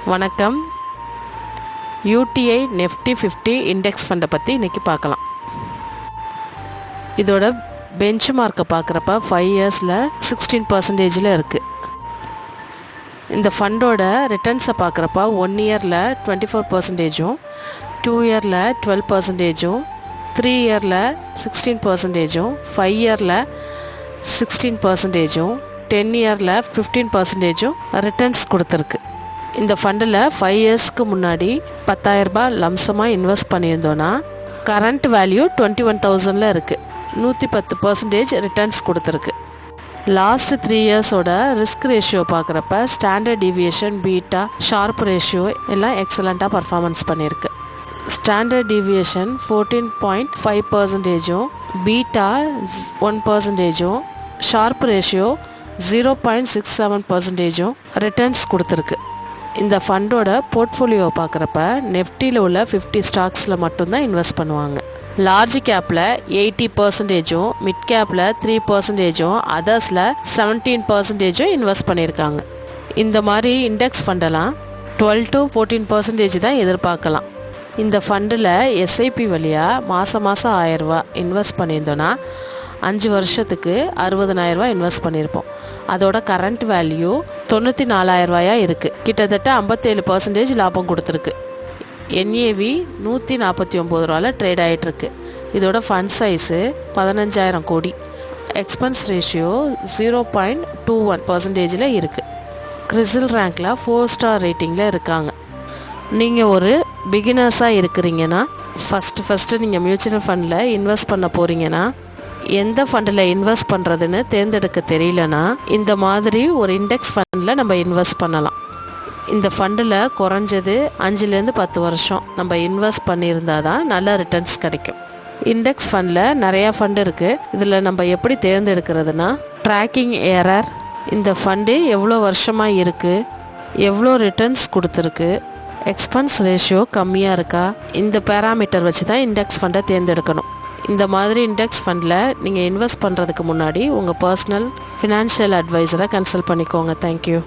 வணக்கம். UTI Nifty 50 index ஃபண்டை பற்றி இன்றைக்கி பார்க்கலாம். இதோட பெஞ்ச் மார்க்கை பார்க்குறப்ப 5 இயர்ஸில் 16% இருக்குது. இந்த ஃபண்டோட ரிட்டர்ன்ஸை பார்க்குறப்ப 1 இயரில் 24%, 2 இயரில் 12%, 3 இயரில் 16%, 5 இயரில் 16%, 10 இயரில் 15% ரிட்டர்ன்ஸ் கொடுத்துருக்கு. இந்த ஃபண்டில் 5 இயர்ஸ்க்கு முன்னாடி 10,000 ரூபாய் லம்சமாக இன்வெஸ்ட் பண்ணியிருந்தோன்னா கரண்ட் வேல்யூ 21,000 இருக்குது. 110% ரிட்டர்ன்ஸ் கொடுத்துருக்கு. லாஸ்ட் 3 இயர்ஸோட ரிஸ்க் ரேஷியோ பார்க்குறப்ப standard deviation, beta, sharp ratio எல்லாம் எக்ஸலண்ட்டாக பர்ஃபார்மன்ஸ் பண்ணியிருக்கு. Standard deviation 14.5%, beta 1%, sharp ratio 0.67% returns கொடுத்துருக்கு. இந்த ஃபண்டோட போர்ட்ஃபோலியோவை பார்க்குறப்ப நெஃப்டியில் உள்ள 50 ஸ்டாக்ஸில் மட்டும்தான் இன்வெஸ்ட் பண்ணுவாங்க. லார்ஜ் கேப்பில் 80%, மிட் கேப்பில் 3%, அதர்ஸில் 17% இன்வெஸ்ட் பண்ணியிருக்காங்க. இந்த மாதிரி இண்டெக்ஸ் ஃபண்டெல்லாம் 12 to 14% தான் எதிர்பார்க்கலாம். இந்த ஃபண்டில் எஸ்ஐபி வழியாக மாதம் 1000 ரூபா இன்வெஸ்ட் பண்ணியிருந்தோன்னா 5 வருஷத்துக்கு 60,000 ரூபா இன்வெஸ்ட் பண்ணியிருப்போம். அதோட கரண்ட் வேல்யூ 94,000 ரூபாயா இருக்குது. கிட்டத்தட்ட 57% லாபம் கொடுத்துருக்கு. என்ஏவி 149 ரூபாவில் ட்ரேட் ஆகிட்டுருக்கு. இதோட ஃபண்ட் சைஸு 15,000 கோடி. எக்ஸ்பென்ஸ் ரேஷியோ 0.21% இருக்குது. கிறிசில் ரேங்கில் 4 ஸ்டார் ரேட்டிங்கில் இருக்காங்க. நீங்கள் ஒரு பிகினர்ஸாக இருக்கிறீங்கன்னா, ஃபஸ்ட்டு நீங்கள் மியூச்சுவல் ஃபண்டில் இன்வெஸ்ட் பண்ண போகிறீங்கன்னா, எந்த ஃபண்டில் இன்வெஸ்ட் பண்ணுறதுன்னு தேர்ந்தெடுக்க தெரியலனா இந்த மாதிரி ஒரு இண்டெக்ஸ் ஃபண்டில் நம்ம இன்வெஸ்ட் பண்ணலாம். இந்த ஃபண்டில் குறைஞ்சது 5லேருந்து 10 வருஷம் நம்ம இன்வெஸ்ட் பண்ணியிருந்தால் தான் நல்ல ரிட்டர்ன்ஸ் கிடைக்கும். இண்டெக்ஸ் ஃபண்டில் நிறையா ஃபண்டு இருக்குது. இதில் நம்ம எப்படி தேர்ந்தெடுக்கிறதுனா, ட்ராக்கிங் எரர், இந்த ஃபண்டு எவ்வளோ வருஷமாக இருக்குது, எவ்வளோ ரிட்டர்ன்ஸ் கொடுத்துருக்கு, எக்ஸ்பென்ஸ் ரேஷியோ கம்மியாக இருக்கா, இந்த பேராமீட்டர் வச்சு தான் இண்டெக்ஸ் ஃபண்டை தேர்ந்தெடுக்கணும். இந்த மாதிரி இண்டெக்ஸ் ஃபண்டில் நீங்கள் இன்வெஸ்ட் பண்ணுறதுக்கு முன்னாடி உங்கள் பர்சனல் ஃபினான்ஷியல் அட்வைசரை கன்சல்ட் பண்ணிக்கோங்க. தேங்க்யூ.